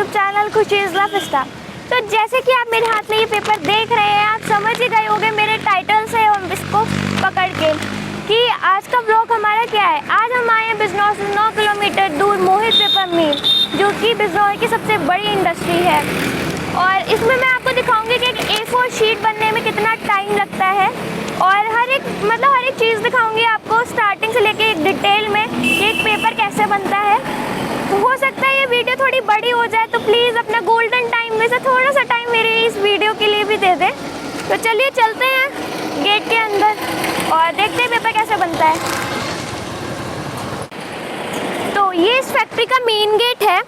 YouTube channel खुशीज़ लाफिस्ता। तो जैसे कि आप मेरे हाथ में ये पेपर देख रहे हैं, आप समझ ही गए होंगे मेरे टाइटल से और इसको पकड़ के कि आज का ब्लॉग हमारा क्या है। आज हम आए हैं बिजनौर से 9 किलोमीटर दूर मोहित पेपर मिल, जो कि बिजनौर की सबसे बड़ी इंडस्ट्री है। और इसमें मैं आपको दिखाऊंगी कि एक A4 शीट बनने में कितना टाइम लगता है और हर एक चीज़ दिखाऊंगी आपको स्टार्टिंग से लेके एक डिटेल में कि एक पेपर कैसे बनता है। तो हो सकता है ये वीडियो थोड़ी बड़ी हो जाए, तो प्लीज़ अपना गोल्डन टाइम में से थोड़ा सा टाइम मेरे इस वीडियो के लिए भी दे दें। तो चलिए चलते हैं गेट के अंदर और देखते हैं पेपर कैसे बनता है। तो ये इस फैक्ट्री का मेन गेट है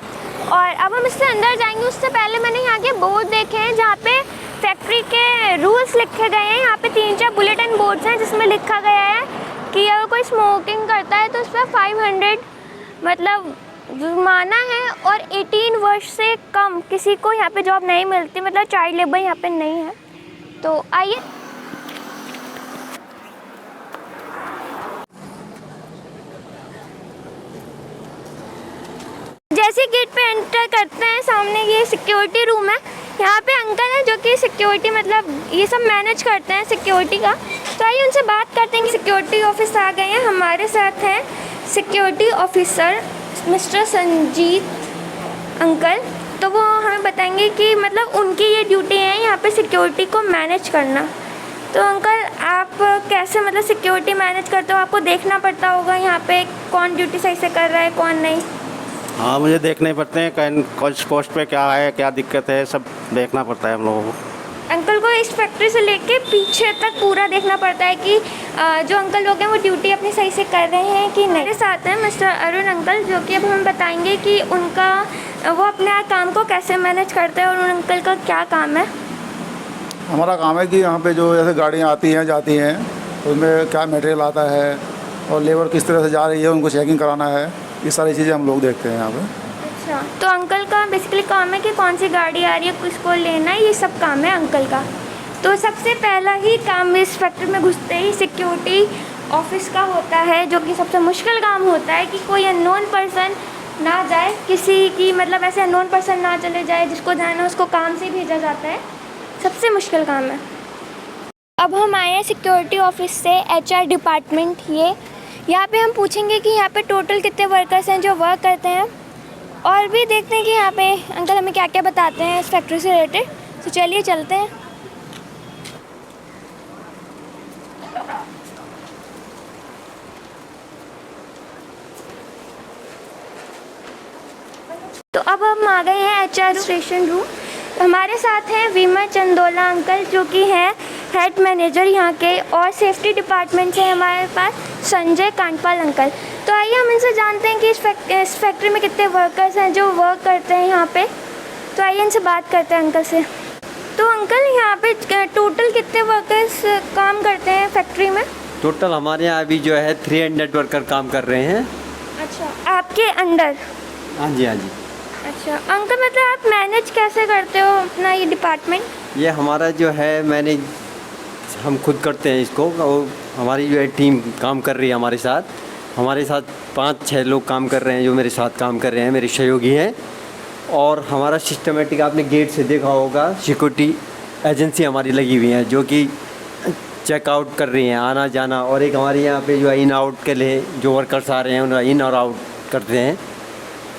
और अब हम इससे अंदर जाएंगे। उससे पहले मैंने यहाँ के बोर्ड देखे हैं जहाँ पे फैक्ट्री के रूल्स लिखे गए हैं। यहाँ पे 3-4 बुलेटिन बोर्ड्स हैं जिसमें लिखा गया है कि अगर कोई स्मोकिंग करता है तो उस पर 500 जुर्माना है और 18 वर्ष से कम किसी को यहाँ पे जॉब नहीं मिलती, मतलब चाइल्ड लेबर यहाँ पे नहीं है। तो आइए जैसे गेट पे एंटर करते हैं, सामने ये सिक्योरिटी रूम है। यहाँ पे अंकल हैं जो कि सिक्योरिटी ये सब मैनेज करते हैं सिक्योरिटी का। तो आइए उनसे बात करते हैं कि सिक्योरिटी ऑफिस आ गए हैं। हमारे साथ हैं security officer mister Sanjeet uncle. तो वो हमें बताएंगे कि उनकी ये ड्यूटी है यहाँ पे सिक्योरिटी को मैनेज करना। तो अंकल आप कैसे सिक्योरिटी मैनेज करते हो? आपको देखना पड़ता होगा यहाँ पे कौन ड्यूटी सही से कर रहा है कौन नहीं। हाँ, मुझे देखने पड़ते हैं कौन पोस्ट पे क्या है, क्या दिक्कत है, सब देखना पड़ता है हम लोगों को। अंकल को इस फैक्ट्री से लेके पीछे तक पूरा देखना पड़ता है कि जो अंकल लोग हैं वो ड्यूटी अपनी सही से कर रहे हैं कि नहीं। मेरे साथ हैं मिस्टर अरुण अंकल, जो कि अब हम बताएंगे कि वो अपने काम को कैसे मैनेज करते हैं और उन अंकल का क्या काम है। हमारा काम है कि यहाँ पे जो जैसे गाड़ियाँ आती हैं जाती हैं उसमें क्या मटेरियल आता है और लेबर किस तरह से जा रही है, उनको चेकिंग कराना है। ये सारी चीज़ें हम लोग देखते हैं यहाँ पे। अच्छा, तो अंकल का बेसिकली काम है कि कौन सी गाड़ी आ रही है, किसको लेना है, ये सब काम है अंकल का। तो सबसे पहला ही काम इस फैक्ट्री में घुसते ही सिक्योरिटी ऑफिस का होता है, जो कि सबसे मुश्किल काम होता है कि कोई अननोन पर्सन ना जाए, किसी की ऐसे अननोन पर्सन ना चले जाए, जिसको जाना है उसको काम से भेजा जाता है। सबसे मुश्किल काम है। अब हम आए हैं सिक्योरिटी ऑफिस से HR डिपार्टमेंट। यहाँ पे हम पूछेंगे कि यहाँ पे टोटल कितने वर्कर्स हैं जो वर्क करते हैं और भी देखते हैं कि यहाँ पे अंकल हमें क्या क्या बताते हैं इस फैक्ट्री से रिलेटेड। तो चलिए चलते हैं। तो अब हम आ गए हैं HR स्टेशन रूम। हमारे साथ हैं विमल चंदोला अंकल, जो कि हैं हेड मैनेजर यहाँ के, और सेफ्टी डिपार्टमेंट से हमारे पास संजय कांडपाल अंकल। तो आइए हम इनसे जानते हैं कि इस फैक्ट्री में कितने वर्कर्स हैं जो वर्क करते हैं यहाँ पे। तो आइए इनसे बात करते हैं अंकल से। तो अंकल यहाँ पे टोटल कितने वर्कर्स काम करते हैं फैक्ट्री में? टोटल हमारे यहाँ अभी जो है 300 वर्कर काम कर रहे हैं। अच्छा, आपके अंडर? हाँ जी, हाँ जी। अच्छा अंकल, आप मैनेज कैसे करते हो अपना ये डिपार्टमेंट? ये हमारा जो है मैनेज हम खुद करते हैं इसको, और हमारी जो है टीम काम कर रही है हमारे साथ। हमारे साथ 5-6 लोग काम कर रहे हैं जो मेरे साथ काम कर रहे हैं, मेरे सहयोगी हैं। और हमारा सिस्टमेटिक आपने गेट से देखा होगा, सिक्योरिटी एजेंसी हमारी लगी हुई है जो कि चेकआउट कर रही हैं आना जाना। और एक हमारे यहाँ पे जो है इन आउट के लिए जो वर्कर्स आ रहे हैं उनका इन और आउट करते हैं।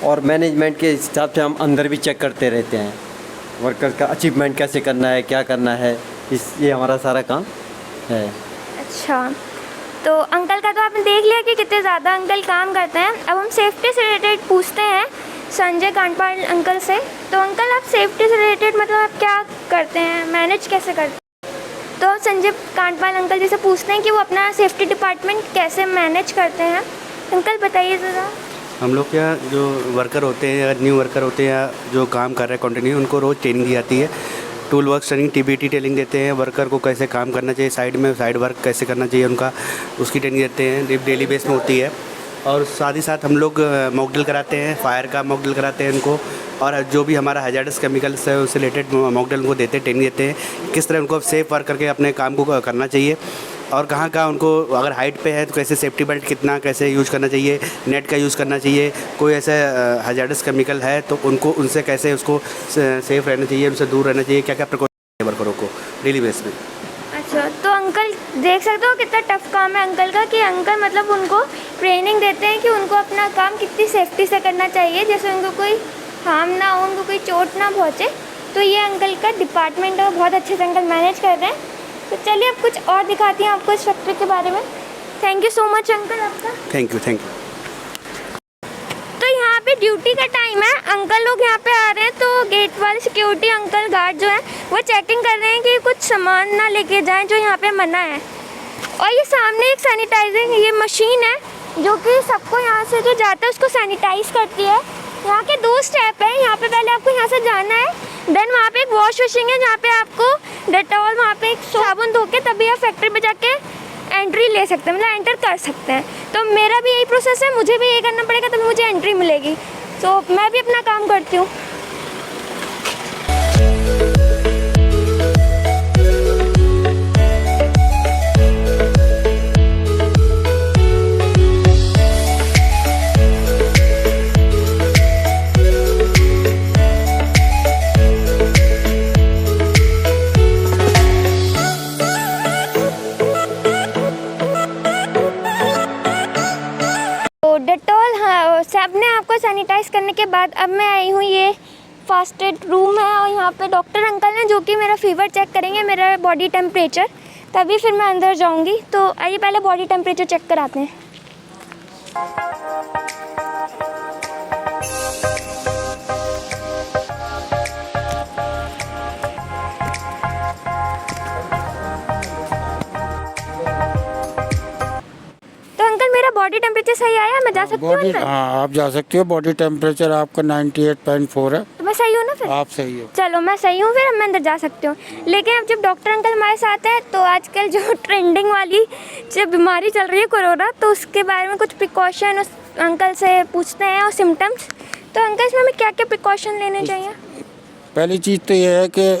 और मैनेजमेंट के हिसाब से हम अंदर भी चेक करते रहते हैं वर्कर्स का अचीवमेंट कैसे करना है, क्या करना है, ये हमारा सारा काम है। अच्छा, तो अंकल का तो आपने देख लिया कि कितने ज़्यादा अंकल काम करते हैं। अब हम सेफ्टी से रिलेटेड पूछते हैं संजय कांडपाल अंकल से। तो अंकल आप सेफ्टी से रिलेटेड आप क्या करते हैं, मैनेज कैसे करते हैं? तो संजय कांडपाल अंकल जी से पूछते हैं कि वो अपना सेफ्टी डिपार्टमेंट कैसे मैनेज करते हैं। अंकल बताइए ज़रा। हम लोग क्या जो वर्कर होते हैं या न्यू वर्कर होते हैं या जो काम कर रहे हैं कंटिन्यू, उनको रोज़ ट्रेनिंग दी जाती है। Tool work training, TBT training देते हैं। वर्कर को कैसे काम करना चाहिए, साइड वर्क कैसे करना चाहिए उनका, उसकी ट्रेनिंग देते हैं। डेली बेस में होती है। और साथ ही साथ हम लोग मॉक ड्रिल कराते हैं, फायर का मॉक ड्रिल कराते हैं उनको। और जो भी हमारा हैजार्डस केमिकल्स है उससे रिलेटेड मॉक ड्रिल उनको देते हैं, ट्रेनिंग देते हैं किस तरह उनको सेफ वर्क करके अपने काम को करना चाहिए। और कहाँ कहाँ उनको अगर हाइट पे है तो कैसे सेफ्टी बेल्ट कितना कैसे यूज़ करना चाहिए, नेट का यूज़ करना चाहिए, कोई ऐसे हजार्डस केमिकल है तो उनको उनसे कैसे उसको सेफ रहना चाहिए, उनसे दूर रहना चाहिए, क्या क्या प्रिकॉशन है वर्करों को डेली बेस में। अच्छा, तो अंकल देख सकते हो कितना टफ काम है अंकल का, कि अंकल मतलब उनको ट्रेनिंग देते हैं कि उनको अपना काम कितनी सेफ्टी से करना चाहिए, जैसे उनको कोई हार्म ना हो, उनको कोई चोट ना पहुँचे। तो ये अंकल का डिपार्टमेंट है, बहुत अच्छे से अंकल मैनेज कर रहे हैं। तो चलिए अब कुछ और दिखाती हैं आपको इस फैक्ट्री के बारे में। Thank you so much uncle आपका। Thank you. तो यहाँ पे ड्यूटी का टाइम है, अंकल लोग यहाँ पे आ रहे हैं, तो गेट वाले सिक्योरिटी अंकल गार्ड जो है वो चेकिंग कर रहे हैं कि कुछ सामान ना लेके जाएं जो यहाँ पे मना है। और ये सामने एक सैनिटाइजिंग ये मशीन है जो कि सबको यहाँ से जो जाता है उसको सैनिटाइज करती है। यहाँ के 2 स्टेप है, यहाँ पे पहले आपको यहाँ से जाना है, देन वहाँ पे एक वॉश मशीन है जहाँ पे आपको डेटॉल वहाँ पे एक साबुन धो के तभी आप फैक्ट्री में जाके एंट्री ले सकते हैं, मतलब एंटर कर सकते हैं। तो मेरा भी यही प्रोसेस है, मुझे भी यही करना पड़ेगा तभी मुझे एंट्री मिलेगी। तो मैं भी अपना काम करती हूँ। डेटॉल हाँ सब ने आपको सैनिटाइज करने के बाद अब मैं आई हूँ, ये फर्स्ट एड रूम है और यहाँ पे डॉक्टर अंकल हैं जो कि मेरा फीवर चेक करेंगे, मेरा बॉडी टेम्परेचर, तभी फिर मैं अंदर जाऊँगी। तो आइए पहले बॉडी टेम्परेचर चेक कराते हैं। मेरा बॉडी टेम्परेचर सही आया, मैं जा सकती हूँ अंदर? हाँ आप जा सकती हो। बॉडी टेम्परेचर आपका 98.4 है। तो मैं सही हूँ ना फिर? आप सही हो। चलो मैं सही हूँ, फिर मैं अंदर जा सकती हूँ। लेकिन अब जब डॉक्टर अंकल हमारे साथ हैं तो आजकल जो ट्रेंडिंग वाली जो बीमारी चल रही है कोरोना, तो उसके बारे में कुछ प्रिकॉशन उस अंकल से पूछते हैं और सिम्टम्स। तो अंकल इसमें हमें क्या क्या प्रिकॉशन लेने चाहिए? पहली चीज़ तो ये है कि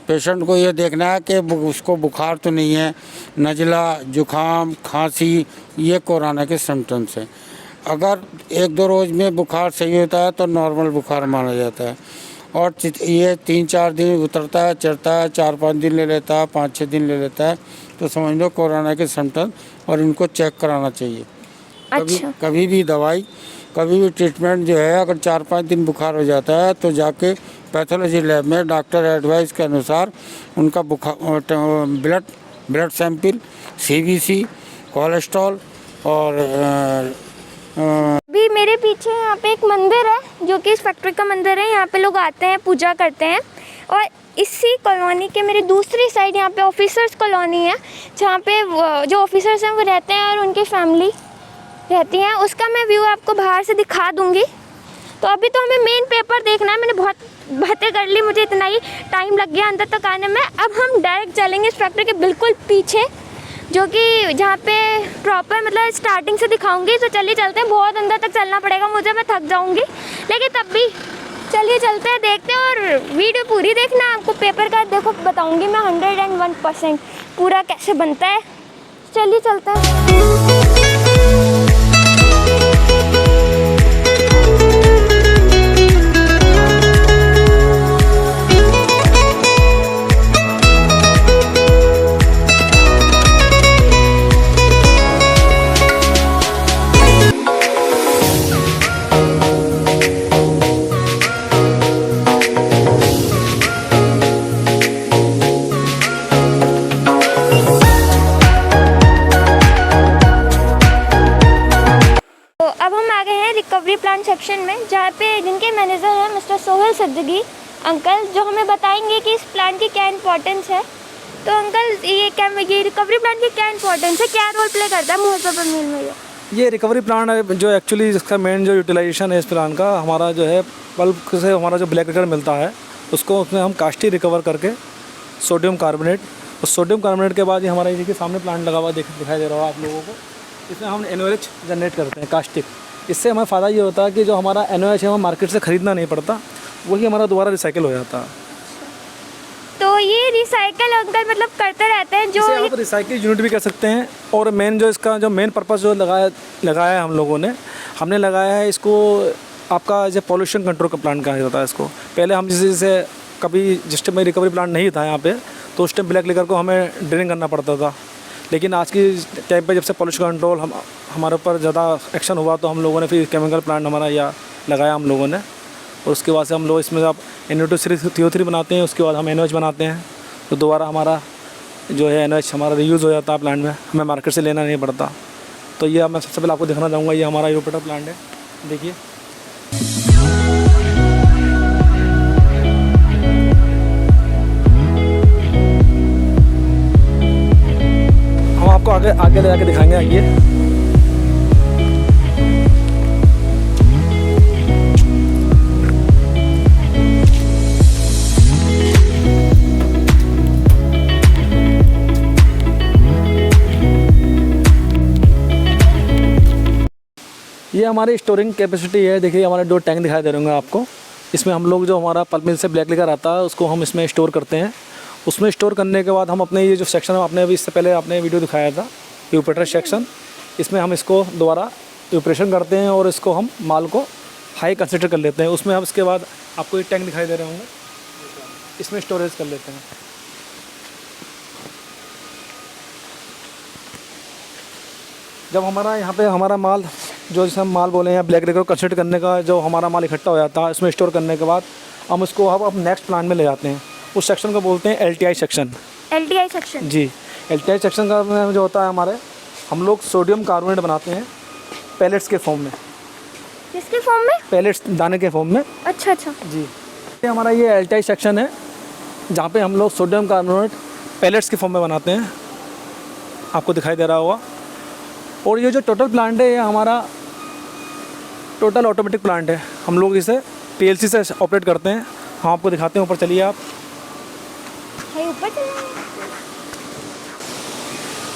पेशेंट को ये देखना है कि उसको बुखार तो नहीं है, नज़ला, जुखाम, खांसी, ये कोरोना के सिम्टम्स हैं। अगर 1-2 रोज़ में बुखार सही होता है तो नॉर्मल बुखार माना जाता है, और ये 3-4 दिन उतरता है, चढ़ता है, 4-5 दिन ले लेता है, 5-6 दिन ले लेता है, तो समझ लो कोरोना के सिम्टम्स, और इनको चेक कराना चाहिए। अच्छा। कभी भी दवाई, कभी भी ट्रीटमेंट जो है, अगर 4-5 दिन बुखार हो जाता है तो जाके पैथोलॉजी लैब में डॉक्टर एडवाइस के अनुसार उनका बुखार ब्लड सैंपल, CBC, कोलेस्ट्रॉल और अभी मेरे पीछे यहाँ पे एक मंदिर है जो कि इस फैक्ट्री का मंदिर है। यहाँ पे लोग आते हैं, पूजा करते हैं। और इसी कॉलोनी के मेरे दूसरी साइड यहाँ पे ऑफिसर्स कॉलोनी है जहाँ पे जो ऑफिसर्स हैं वो रहते हैं और उनकी फैमिली रहती हैं। उसका मैं व्यू आपको बाहर से दिखा दूँगी। तो अभी तो हमें मेन पेपर देखना है। मैंने बहुत बातें कर ली, मुझे इतना ही टाइम लग गया अंदर तक आने में। अब हम डायरेक्ट चलेंगे इस फैक्ट्री के बिल्कुल पीछे, जो कि जहाँ पे प्रॉपर मतलब स्टार्टिंग से दिखाऊंगी। तो चलिए चलते हैं, बहुत अंदर तक चलना पड़ेगा मुझे, मैं थक जाऊंगी, लेकिन तब भी चलिए चलते हैं, देखते हैं। और वीडियो पूरी देखना, आपको पेपर का देखो बताऊंगी मैं 101% पूरा कैसे बनता है। चलिए चलते हैं। रिकवरी प्लान सेक्शन में, जहाँ पे जिनके मैनेजर हैं मिस्टर सोहेल सिद्दीकी अंकल, जो हमें बताएंगे कि इस प्लान की क्या इंपॉर्टेंस है। तो अंकल ये रिकवरी प्लान की क्या इंपॉर्टेंस है, क्या रोल प्ले करता है मुहैया मिल में? ये रिकवरी प्लान है जो एक्चुअली इसका मेन जो यूटिलाइजेशन है इस प्लान का, हमारा जो है पल्प से हमारा जो ब्लैक लिक्विड मिलता है उसको उसमें हम कास्टिक रिकवर करके सोडियम कार्बोनेट, उस सोडियम कार्बोनेट के बाद ये हमारा ये सामने प्लांट लगा हुआ दिखाई दे रहा है आप लोगों को, इसमें हम NaOH जनरेट करते हैं कास्टिक। इससे हमें फ़ायदा ये होता है कि जो हमारा NaOH है हमें मार्केट से ख़रीदना नहीं पड़ता, वही हमारा दोबारा रिसाइकिल हो जाता है। तो ये रिसाइकल अंकल मतलब करते रहते हैं जो इसे आप रिसाइकिल यूनिट भी कह सकते हैं। और मेन जो इसका जो मेन पर्पस जो लगाया है हम लोगों ने, हमने लगाया है इसको आपका जो पॉल्यूशन कंट्रोल का प्लांट कहा जाता है इसको। पहले हम जैसे कभी जिस टाइम में रिकवरी प्लांट नहीं था यहाँ पे, तो उस टाइम ब्लैक लिकर को हमें ड्रेन करना पड़ता था। लेकिन आज की टाइम पे जब से पॉल्यूशन कंट्रोल हमारे ऊपर ज़्यादा एक्शन हुआ, तो हम लोगों ने फिर केमिकल प्लांट हमारा यहाँ लगाया हम लोगों ने। और उसके बाद से हम लोग इसमें अब NO2 बनाते हैं, उसके बाद हम NOH बनाते हैं। तो दोबारा हमारा जो है NOH हमारा रीयूज़ हो जाता है प्लांट में, हमें मार्केट से लेना नहीं पड़ता। तो ये मैं सबसे पहले आपको दिखाना चाहूँगा, ये हमारा यूपेटर प्लांट है। देखिए हम आपको आगे ले जाके दिखाएंगे। आइए ये हमारी स्टोरिंग कैपेसिटी है। देखिए हमारे 2 टैंक दिखाई दे रहे होंगे आपको। इसमें हम लोग जो हमारा पल्प मिल से ब्लैक लिकर आता है उसको हम इसमें स्टोर करते हैं। उसमें स्टोर करने के बाद हम अपने ये जो सेक्शन है, आपने अभी इससे पहले आपने वीडियो दिखाया था यूपेटर सेक्शन, इसमें हम इसको दोबारा ऑपरेशन करते हैं और इसको हम माल को हाई कंसिडर कर लेते हैं। उसमें हम इसके बाद आपको ये टैंक दिखाई दे रहे होंगे, इसमें स्टोरेज कर लेते हैं। जब हमारा यहाँ पे हमारा माल जो जैसे हम माल बोले हैं ब्लैक लिकर को कंसिडर करने का जो हमारा माल इकट्ठा हो जाता है, इसमें स्टोर करने के बाद हम उसको अब नेक्स्ट प्लांट में ले जाते हैं। उस सेक्शन को बोलते हैं LTI सेक्शन। LTI सेक्शन जी, LTI सेक्शन का जो होता है हमारे, हम लोग सोडियम कार्बोनेट बनाते हैं पैलेट्स के फॉर्म में। किसके फॉर्म में? पैलेट्स, दाने के फॉर्म में। अच्छा अच्छा जी, ये हमारा ये LTI सेक्शन है जहाँ पे हम लोग सोडियम कार्बोनेट पैलेट्स के फॉर्म में बनाते हैं, आपको दिखाई दे रहा होगा। और ये जो टोटल प्लांट है ये हमारा टोटल ऑटोमेटिक प्लांट है। हम लोग इसे PLC से ऑपरेट करते हैं। हम आपको दिखाते हैं, ऊपर चलिए आप। है ऊपर चलिए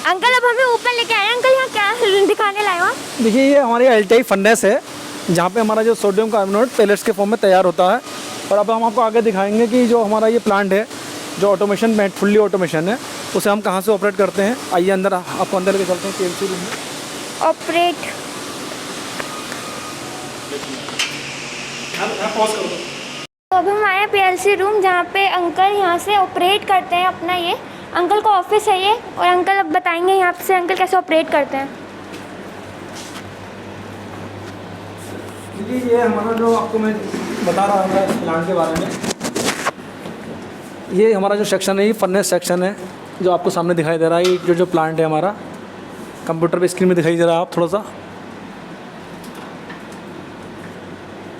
अंकल, अब हमें ऊपर लेके आए। अंकल यहाँ क्या दिखाने लाए हो आप? देखिए ये हमारी LTI फर्नेस है जहाँ पे हमारा जो सोडियम कार्बोनेट पैलेट्स के फॉर्म में तैयार होता है। और अब हम आपको आगे दिखाएंगे कि जो हमारा ये प्लांट है जो ऑटोमेशन में फुल्ली ऑटोमेशन है, उसे हम कहाँ से ऑपरेट करते हैं। आइए अंदर, आपको अंदर लेके चलते हैं PLC रूम में। ऑपरेट तो अब हम आए हैं PLC रूम जहाँ पे अंकल यहाँ से ऑपरेट करते हैं अपना। ये अंकल का ऑफिस है ये, और अंकल अब बताएंगे यहाँ से अंकल कैसे ऑपरेट करते हैं। देखिए ये हमारा जो आपको मैं बता रहा था इस प्लांट के बारे में, ये हमारा जो सेक्शन है ये फर्नेस सेक्शन है जो आपको सामने दिखाई दे रहा है। ये जो प्लांट है हमारा कंप्यूटर पे स्क्रीन में दिखाई दे रहा है आप थोड़ा सा।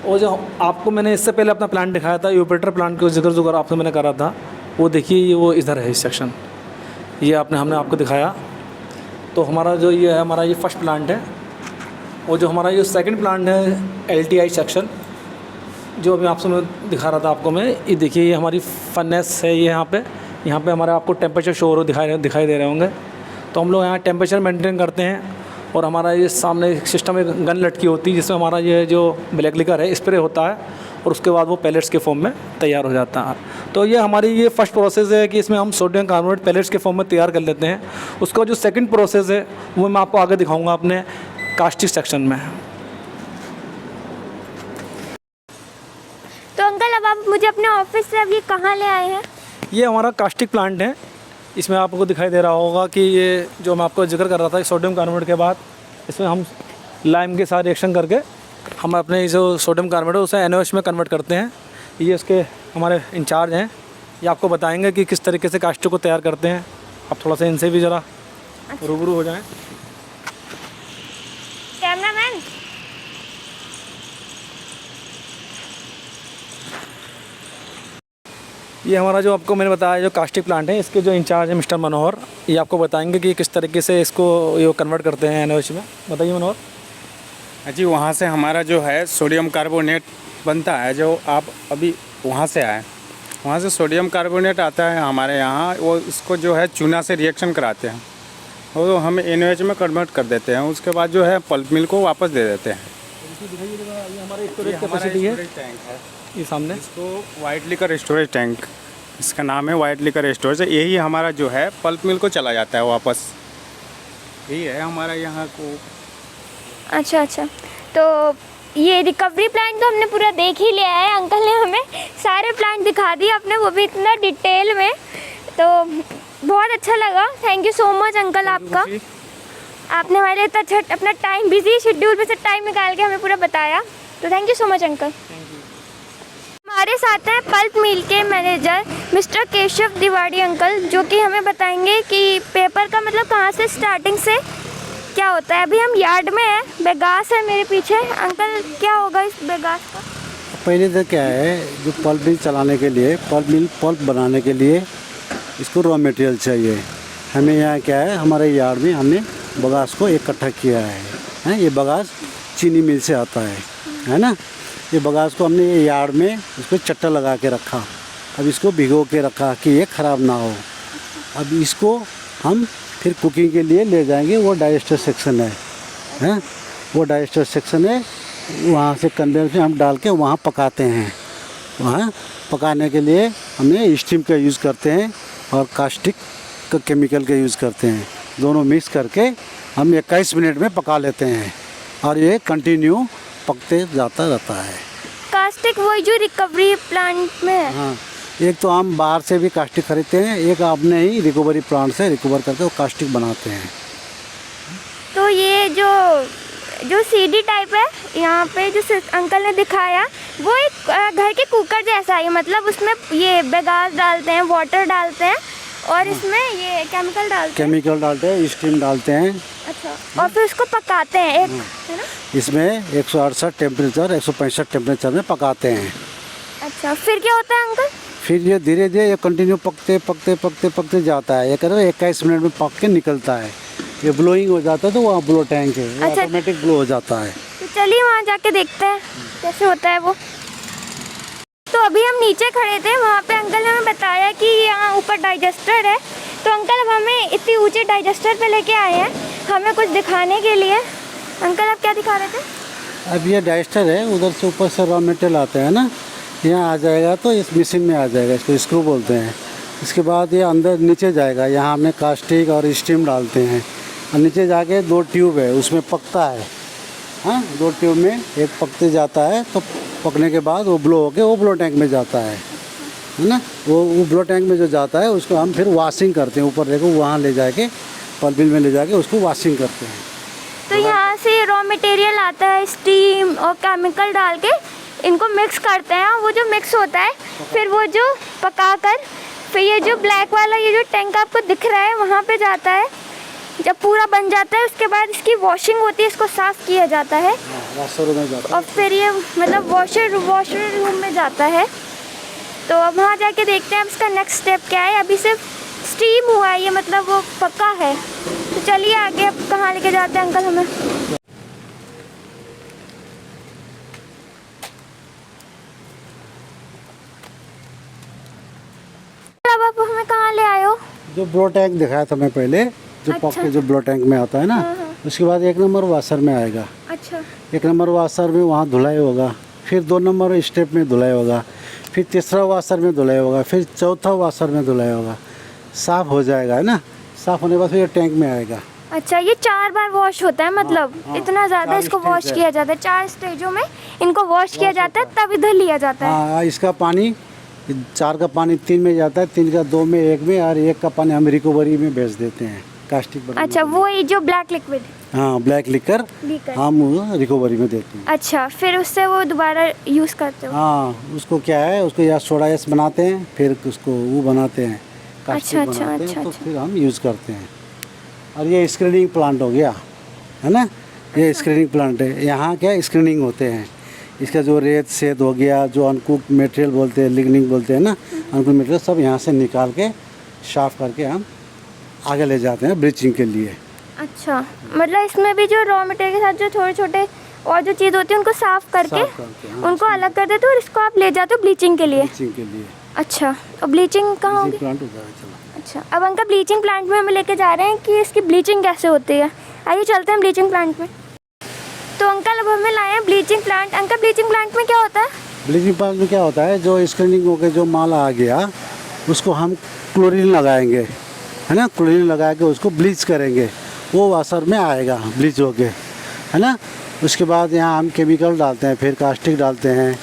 और जो आपको मैंने इससे पहले अपना प्लांट दिखाया था यूपेटर प्लांट का जिक्र जो आपसे मैंने करा था, वो देखिए ये वो इधर है इस सेक्शन, ये हमने आपको दिखाया। तो हमारा जो ये है हमारा ये फर्स्ट प्लांट है। और जो हमारा ये सेकंड प्लांट है LTI सेक्शन जो अभी आपसे मैं दिखा रहा था आपको मैं, ये देखिए ये हमारी फर्नेस है। ये यहाँ पे हमारा आपको टेम्परेचर शो दिखाई दे रहे होंगे। तो हम लोग यहाँ टेम्परेचर मेंटेन करते हैं। और हमारा ये सामने सिस्टम में गन लटकी होती है जिसमें हमारा ये जो ब्लैक लिकर है स्प्रे होता है और उसके बाद वो पैलेट्स के फॉर्म में तैयार हो जाता है। तो ये हमारी ये फर्स्ट प्रोसेस है कि इसमें हम सोडियम कार्बोनेट पैलेट्स के फॉर्म में तैयार कर लेते हैं। उसका जो सेकंड प्रोसेस है वो मैं आपको आगे दिखाऊंगा अपने कास्टिक सेक्शन में। तो अंकल अब आप मुझे अपने ऑफिस से अभी कहाँ ले आए हैं? ये हमारा कास्टिक प्लांट है। इसमें आपको दिखाई दे रहा होगा कि ये जो मैं आपको जिक्र कर रहा था सोडियम कार्बोनेट के बाद इसमें हम लाइम के साथ रिएक्शन करके हम अपने जो सोडियम कार्बोनेट है उसे NaOH में कन्वर्ट करते हैं। ये उसके हमारे इंचार्ज हैं, ये आपको बताएंगे कि किस तरीके से कास्टिक को तैयार करते हैं। आप थोड़ा सा इनसे भी ज़रा रूबरू हो जाएं। कैमरामैन ये हमारा जो आपको मैंने बताया जो कास्टिक प्लांट है, इसके जो इंचार्ज है मिस्टर मनोहर, ये आपको बताएंगे कि किस तरीके से इसको ये कन्वर्ट करते हैं NaOH में। बताइए मनोहर। जी, वहाँ से हमारा जो है सोडियम कार्बोनेट बनता है, जो आप अभी वहाँ से आए, वहाँ से सोडियम कार्बोनेट आता है हमारे यहाँ। वो इसको जो है चूना से रिएक्शन कराते हैं और हम NaOH में कन्वर्ट कर देते हैं। उसके बाद जो है पल्प मिल को वापस दे देते हैं। ये हमारा स्टोरेज कैपेसिटी है, टैंक है ये सामने। इसको वाइट लिकर स्टोरेज टैंक इसका नाम है वाइट लिकर स्टोर से। यही हमारा जो है पल्प मिल को चला जाता है वापस, यही है हमारा यहाँ को। अच्छा अच्छा, तो ये रिकवरी प्लांट तो हमने पूरा देख ही लिया है। अंकल ने हमें सारे प्लांट दिखा दिए अपने, वो भी इतना डिटेल में, तो बहुत अच्छा लगा। Thank you so much uncle आपका। आपने हमारे लिए इतना अच्छा अपना टाइम, बिजी शेड्यूल में से टाइम निकाल के हमें पूरा बताया, तो thank you so much uncle. हमारे साथ हैं पल्प मिल के manager mister Keshav Tiwari uncle, जो कि हमें बताएंगे कि पेपर का मतलब कहाँ से स्टार्टिंग से क्या होता है। अभी हम यार्ड में हैं, बेगास है मेरे पीछे। अंकल क्या होगा इस बेगास का? पहले तो क्या है, जो पल्प मिल चलाने के लिए, पल्प बनाने के लिए इसको रॉ मटेरियल चाहिए। हमें यहाँ क्या है, हमारे यार्ड में हमने बगास को इकट्ठा किया है। ये बगास चीनी मिल से आता है ना। ये बगास को हमने ये यार्ड में इसको चट्टा लगा के रखा। अब इसको भिगो के रखा कि ये ख़राब ना हो। अब इसको हम फिर कुकिंग के लिए ले जाएंगे, वो डाइजेस्टर सेक्शन है, वो डाइजेस्टर सेक्शन है, वहाँ से कन्वेयर में हम डाल के वहाँ पकाते हैं। वहाँ पकाने के लिए हमने स्टीम का यूज़ करते हैं और कास्टिक का केमिकल का यूज़ करते हैं। दोनों मिक्स करके हम 21 मिनट में पका लेते हैं और ये कंटिन्यू पकते जाता रहता है। कास्टिक वही जो रिकवरी प्लांट में है? हाँ, एक तो हम बाहर से भी कास्टिक खरीदते हैं, एक आपने ही रिकवरी प्लांट से रिकवर करके वो कास्टिक बनाते हैं। तो ये जो सीडी टाइप है यहाँ पे जो अंकल ने दिखाया, वो एक घर के कुकर जैसा है, मतलब उसमें ये बेगास डालते हैं, वाटर डालते हैं और इसमें ये केमिकल डालते हैं, स्टीम डालते हैं। अच्छा, और फिर उसको पकाते हैं एक, है ना? इसमें 168 टेम्परेचर 165 टेम्परेचर में पकाते हैं। अच्छा, फिर क्या होता है अंकल? फिर ये धीरे धीरे ये कंटिन्यू पकते जाता है। ये करो 21 मिनट में पक के निकलता है। ये ब्लोइंग हो जाता है तो वहाँ ब्लो टैंक है, वो ऑटोमेटिक ब्लो हो जाता है। तो चलिए वहाँ जाके देखते हैं कैसे होता है वो। तो अभी हम नीचे खड़े थे, वहाँ पे अंकल ने हमें बताया कि यहाँ ऊपर डाइजेस्टर है। तो अंकल अब हमें इतनी ऊंचे डाइजेस्टर पे लेके आए हैं हमें कुछ दिखाने के लिए। अंकल आप क्या दिखा रहे थे? अब ये डाइजेस्टर है, उधर से ऊपर से रॉ मटेरियल आता है ना, यहाँ आ जाएगा तो इस मशीन में आ जाएगा, इसको स्क्रू बोलते हैं। इसके बाद ये अंदर नीचे जाएगा, यहाँ हमने कास्टिक और स्टीम डालते हैं और नीचे जाके 2 ट्यूब है, उसमें पकता है। हाँ, 2 ट्यूब में एक पकते जाता है, तो पकने के बाद वो ब्लो होके वो ब्लो टैंक में जाता है ना। वो ब्लो टैंक में जो जाता है उसको हम फिर वॉशिंग करते हैं। ऊपर देखो वहाँ ले जाके पल्प मिल में ले जाके उसको वॉशिंग करते हैं। तो यहाँ से रॉ मटेरियल आता है, स्टीम और केमिकल डाल के इनको मिक्स करते हैं। वो जो मिक्स होता है फिर वो जो पका कर फिर ये जो ब्लैक वाला ये जो टैंक आपको दिख रहा है वहाँ पे जाता है। जब पूरा बन जाता है उसके बाद इसकी वॉशिंग होती है, इसको साफ़ किया जाता है और फिर ये मतलब वॉशर रूम में जाता है। तो अब वहाँ जाके देखते हैं अब इसका नेक्स्ट स्टेप क्या है। अभी सिर्फ स्टीम हुआ है, ये मतलब वो पका है। तो चलिए आगे अब कहाँ लेके जाते हैं अंकल हमें। अब आप हमें कहाँ ले आए हो? जो ब्लो टैंक दिखाया था मैं पहले, जो अच्छा। पक के जो ब्लो टैंक में आता है ना, उसके बाद 1 नंबर वाशर में आएगा। अच्छा, 1 नंबर वाशर में वहाँ धुलाई होगा, फिर 2 नंबर स्टेप में धुलाई होगा, फिर तीसरा वाशर में धुलाई होगा, फिर चौथा वाशर में धुलाई होगा। साफ़ हो जाएगा, है ना। साफ़ होने के बाद फिर ये टैंक में आएगा। अच्छा, ये 4 बार वॉश होता है, मतलब हाँ, इतना ज़्यादा 4 इसको स्टेज वॉश है। किया जाता है। 4 स्टेजों में इनको वॉश किया जाता है, तब इधर लिया जाता है। हाँ, इसका पानी 4 का पानी 3 में जाता है, 3 का 2 में, 1 में, और 1 का पानी हम रिकवरी में भेज देते हैं कास्टिक बनाने अच्छा, के लिए। वो ये जो ब्लैक लिक्विड हाँ, ब्लैक लिकर हम रिकवरी में देते हैं। अच्छा, फिर उससे वो दोबारा यूज़ करते हो? हाँ, उसको क्या है, उसको या सोडा एस बनाते हैं, फिर उसको वो बनाते हैं कास्टिक अच्छा, बनाते हैं, अच्छा, तो अच्छा। फिर हम यूज़ करते हैं। और ये स्क्रीनिंग प्लांट हो गया, है ना। ये स्क्रीनिंग प्लांट है, यहाँ क्या स्क्रीनिंग होते हैं। इसका जो रेत सेद हो गया, जो अनकुक्ड मटेरियल बोलते हैं, लिग्निंग बोलते हैं ना, अनकुक्ड मटेरियल सब यहाँ से निकाल के साफ करके हम आगे ले जाते हैं ब्लीचिंग के लिए। अच्छा, मतलब इसमें भी जो रॉ मटेरियल के साथ जो थोड़े छोटे और जो चीज़ होती है उनको साफ़ करके हाँ, उनको अलग कर देते हो और इसको आप ले जाते हो ब्लीचिंग के लिए? ब्लीचिंग के लिए अच्छा, और ब्लीचिंग कहाँ होगी? प्लांट हो जाएगा। चलो, अच्छा, अब अंकल ब्लीचिंग प्लांट में हमें लेके जा रहे हैं कि इसकी ब्लीचिंग कैसे होती है। आइए चलते हैं ब्लीचिंग प्लांट में। तो अंकल अब हमें लाए हैं bleaching plant. Uncle bleaching plant में क्या होता है? ब्लीचिंग प्लांट में क्या होता है, जो स्क्रीनिंग होकर जो माल आ गया उसको हम क्लोरीन लगाएंगे, है ना। क्लोरीन लगा के उसको ब्लीच करेंगे, वो वाशर में आएगा ब्लीच होके, है ना। उसके बाद यहाँ हम केमिकल डालते हैं, फिर कास्टिक डालते हैं,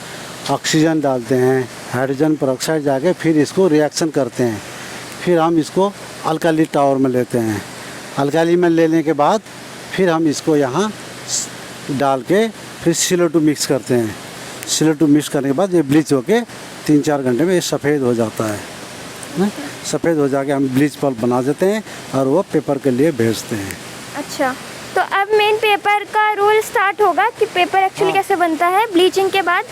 ऑक्सीजन डालते हैं, हाइड्रोजन पेरोक्साइड जाके फिर इसको रिएक्शन करते हैं। फिर हम इसको अल्काली टावर में लेते हैं। अल्काली में लेने के बाद फिर हम इसको यहाँ डाल के फिर CO2 मिक्स करते हैं। CO2 मिक्स करने के बाद ये ब्लीच होके 3-4 घंटे में ये सफ़ेद हो जाता है ना। सफ़ेद हो जाके हम ब्लीच पल्प बना देते हैं और वो पेपर के लिए भेजते हैं। अच्छा, तो अब मेन पेपर का रोल स्टार्ट होगा कि पेपर एक्चुअली कैसे बनता है ब्लीचिंग के बाद।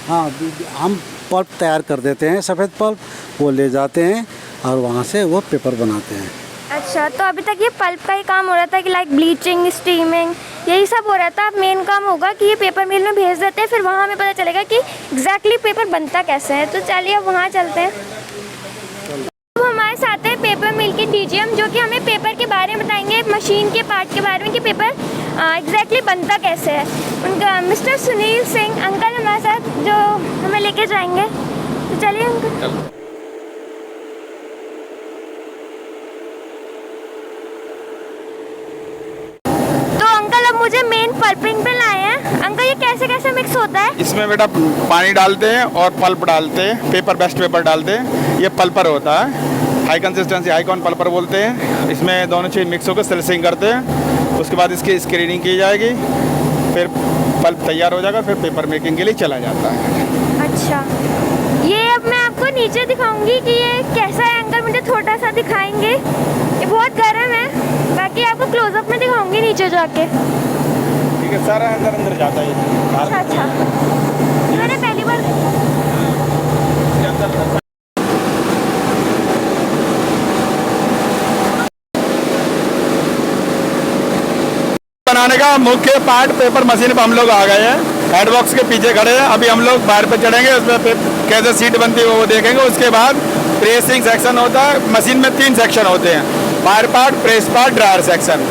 हाँ, हम पल्प तैयार कर देते हैं, सफ़ेद पल्प, वो ले जाते हैं और वहाँ से वो पेपर बनाते हैं। अच्छा, तो अभी तक ये पल्प का ही काम हो रहा था कि लाइक ब्लीचिंग, स्टीमिंग, यही सब हो रहा था। अब मेन काम होगा कि ये पेपर मिल में भेज देते हैं, फिर वहाँ हमें पता चलेगा कि एग्जैक्टली पेपर बनता कैसे है। तो चलिए अब वहाँ चलते हैं। तो हमारे साथ है पेपर मिल के DGM, जो कि हमें पेपर के बारे में बताएंगे, मशीन के पार्ट के बारे में कि पेपर एग्जैक्टली बनता कैसे है। उनका मिस्टर सुनील सिंह अंकल हमारे साथ जो हमें लेके जाएंगे। तो चलिए अंकल। मुझे मेन पल्पिंग पे लाए हैं अंकल, ये कैसे कैसे मिक्स होता है? इसमें बेटा पानी डालते हैं और पल्प डालते हैं, पेपर बेस्ट पेपर डालते हैं। ये पल्पर होता है, हाई कंसिस्टेंसी हाई कॉन पल्पर बोलते हैं। इसमें दोनों चीज़ मिक्स होकर सेल्सिंग करते हैं। उसके बाद इसकी स्क्रीनिंग की जाएगी, फिर पल्प तैयार हो जाएगा, फिर पेपर मेकिंग के लिए चला जाता है। अच्छा, ये अब मैं आपको नीचे दिखाऊंगी कि ये कैसा है अंकल, मुझे थोड़ा सा दिखाएंगे। ये बहुत गर्म है, बाकी आपको क्लोजअप में दिखाऊंगी नीचे जाके। ठीक है, सारा अंदर जाता है। अच्छा, मैंने पहली बार बनाने का मुख्य पार्ट पेपर मशीन पर हम लोग आ गए हैं। हेडबॉक्स के पीछे खड़े हैं। अभी हम लोग बाहर पे चढ़ेंगे, उसमें कैसे सीट बनती है वो देखेंगे। उसके बाद प्रेसिंग सेक्शन होता है। मशीन में 3 सेक्शन होते हैं, fire part, press part, dryer section.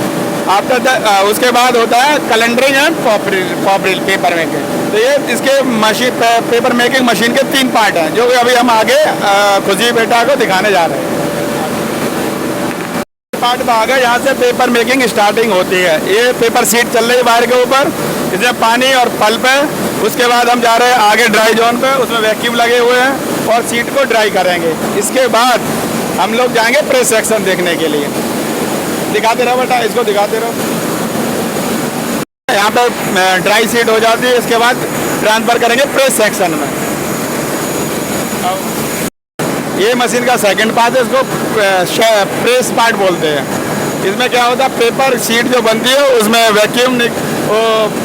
After उसके बाद होता है कैलेंडरिंग एंड पॉपरिल पेपर मेकिंग। तो ये इसके मशीन पेपर मेकिंग मशीन के 3 पार्ट हैं, जो अभी हम आगे खुशी बेटा को दिखाने जा रहे हैं। पार्ट में आ गए, यहाँ से पेपर मेकिंग स्टार्टिंग होती है। ये पेपर शीट चल रही है वायर के ऊपर, इसमें पानी और पल्प है। उसके बाद हम जा रहे हैं आगे ड्राई जोन पे, उसमें वैक्यूम लगे हुए हैं और शीट को ड्राई करेंगे। इसके बाद हम लोग जाएंगे प्रेस सेक्शन देखने के लिए। दिखाते रहो बेटा, इसको दिखाते रहो। यहाँ पे ड्राई शीट हो जाती है, इसके बाद ट्रांसफर करेंगे प्रेस सेक्शन में। ये मशीन का सेकंड पार्ट है, इसको प्रेस पार्ट बोलते हैं। इसमें क्या होता है, पेपर शीट जो बनती है उसमें वैक्यूम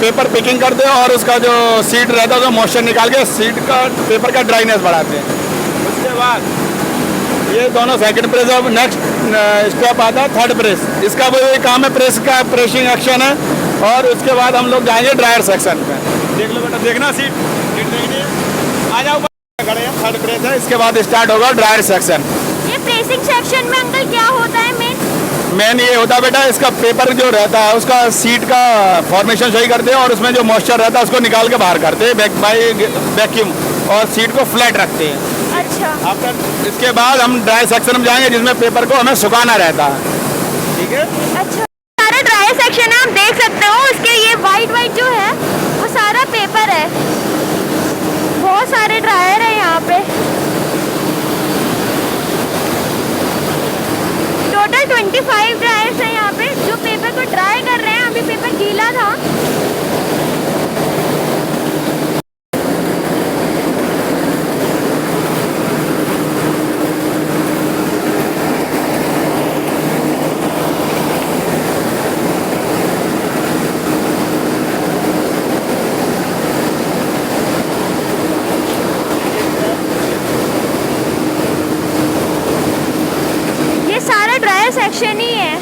पेपर पिकिंग करते हैं और उसका जो शीट रहता है उसमें मॉइस्चर निकाल के शीट का पेपर का ड्राइनेस बढ़ाते हैं। उसके बाद ये दोनों सेकंड प्रेस। अब नेक्स्ट स्टेप आता है थर्ड प्रेस। इसका वही काम है, प्रेस का प्रेसिंग एक्शन है। और उसके बाद हम लोग जाएंगे ड्रायर सेक्शन पे। देख लो बेटा, देखना सीट देखनी है। आ जाओ खड़े हैं, थर्ड प्रेस है। इसके बाद स्टार्ट होगा ड्रायर सेक्शन। ये प्रेसिंग सेक्शन में अंकल क्या होता है मेन ये होता है बेटा, इसका पेपर जो रहता है उसका सीट का फॉर्मेशन सही करते हैं और उसमें जो मॉइस्चर रहता है उसको निकाल के बाहर करते हैं बाई वैक्यूम और सीट को फ्लैट रखते हैं। अच्छा, आफ्टर इसके बाद हम ड्राई सेक्शन में जाएंगे जिसमें पेपर को हमें सुखाना रहता है। ठीक है, अच्छा, सारा ड्राई सेक्शन है, आप देख सकते हो। इसके ये वाइट जो है वो सारा पेपर है। बहुत सारे ड्रायर है यहाँ पे, टोटल 25 ड्रायर्स हैं यहाँ पे जो पेपर को ड्राई कर रहे हैं। अभी पेपर गीला था। ये सारा ड्रायर सेक्शन ही है।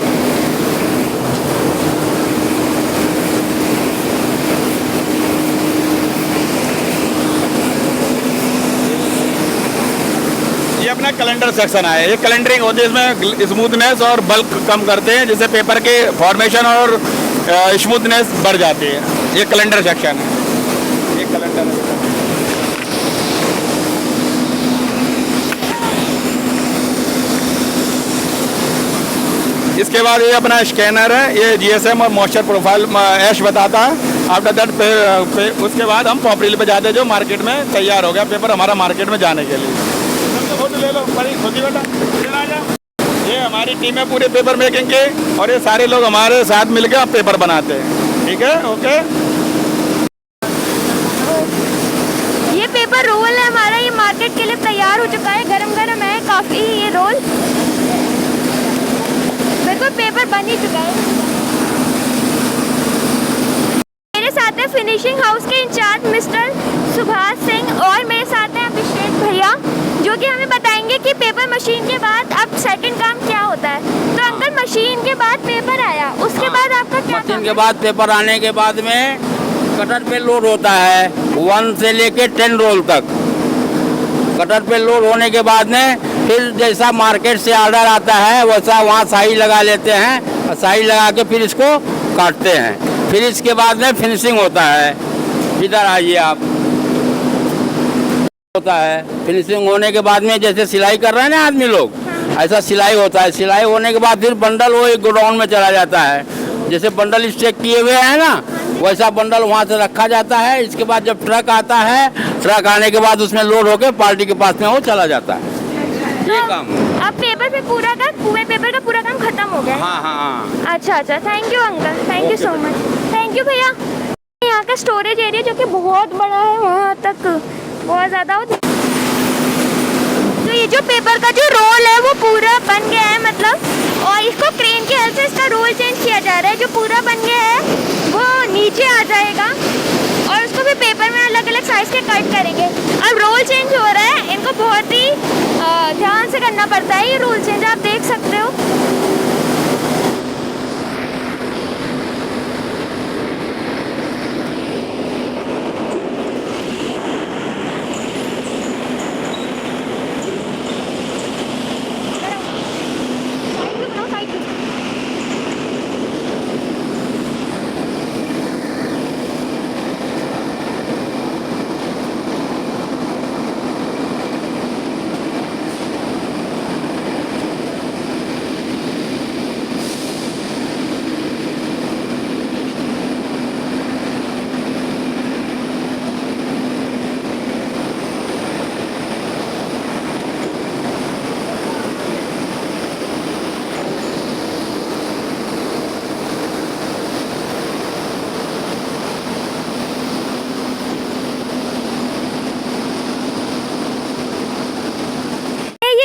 ये अपना कैलेंडर सेक्शन है। ये कैलेंडरिंग होती है, इसमें स्मूथनेस और बल्क कम करते हैं जिससे पेपर के फॉर्मेशन और स्मूथनेस बढ़ जाती है। ये कैलेंडर सेक्शन है। ये कैलेंडर है। इसके बाद ये अपना स्कैनर है, ये जीएसएम और मॉइस्चर प्रोफाइल ऐश बताता है। आफ्टर दैट उसके बाद हम पॉपरिल पे जाते हैं, जो मार्केट में तैयार हो गया पेपर हमारा मार्केट में जाने के लिए। फोटो ले लो बड़ी खोजी बेटा, ये हमारी टीम है पूरे पेपर मेकिंग की, और ये सारे लोग हमारे साथ मिलकर पेपर बनाते हैं। ठीक है, ओके। ये पेपर रोल है हमारा, ये मार्केट के लिए तैयार हो चुका है, गरम गरम है काफ़ी ये रोल, बिल्कुल पेपर बन ही चुका है। मेरे साथ है फिनिशिंग हाउस के इंचार्ज मिस्टर सुभाष सिंह, और मेरे साथ हैं अभिषेक भैया, जो कि हमें बताएंगे कि पेपर मशीन के बाद अब सेकंड काम क्या होता है। तो अंकल, मशीन के बाद पेपर आया, उसके बाद आपका क्या काम मशीन के बाद पेपर आने के बाद में कटर पे लोड होता है 1 से लेके 10 रोल तक। कटर पे लोड होने के बाद में फिर जैसा मार्केट से ऑर्डर आता है वैसा वहाँ साई लगा लेते हैं, और साई लगा के फिर इसको काटते हैं। फिर इसके बाद में फिनिशिंग होता है। इधर आइए आप, होता है फिनिशिंग होने के बाद में जैसे सिलाई कर रहे हैं ना आदमी लोग, ऐसा सिलाई होता है। सिलाई होने के बाद फिर बंडल वो एक गोडाउन में चला जाता है, जैसे बंडल स्टेक किए हुए हैं ना, वैसा बंडल वहाँ से रखा जाता है। इसके बाद जब ट्रक आता है, ट्रक आने के बाद उसमें लोड होकर पार्टी के पास में वो चला जाता है। ये काम अब पेपर पे पूरा का पूरे पेपर का पूरा काम खत्म हो गया। हाँ हाँ हाँ। अच्छा अच्छा, thank you uncle, thank you so much, thank you भैया। यहाँ का स्टोरेज एरिया जो कि बहुत बड़ा है, वहाँ तक बहुत ज़्यादा हो। तो ये जो पेपर का जो रोल है वो पूरा बन गया है, मतलब, और इसको क्रेन की हेल्प से इसका रोल चेंज किया जा रहा है। जो पूरा बन गया है वो नीचे आ जाएगा, और उसको भी पेपर में अलग अलग साइज़ के कट करेंगे। अब रोल चेंज हो रहा है, इनको बहुत ही ध्यान से करना पड़ता है ये रोल चेंज, आप देख सकते हो।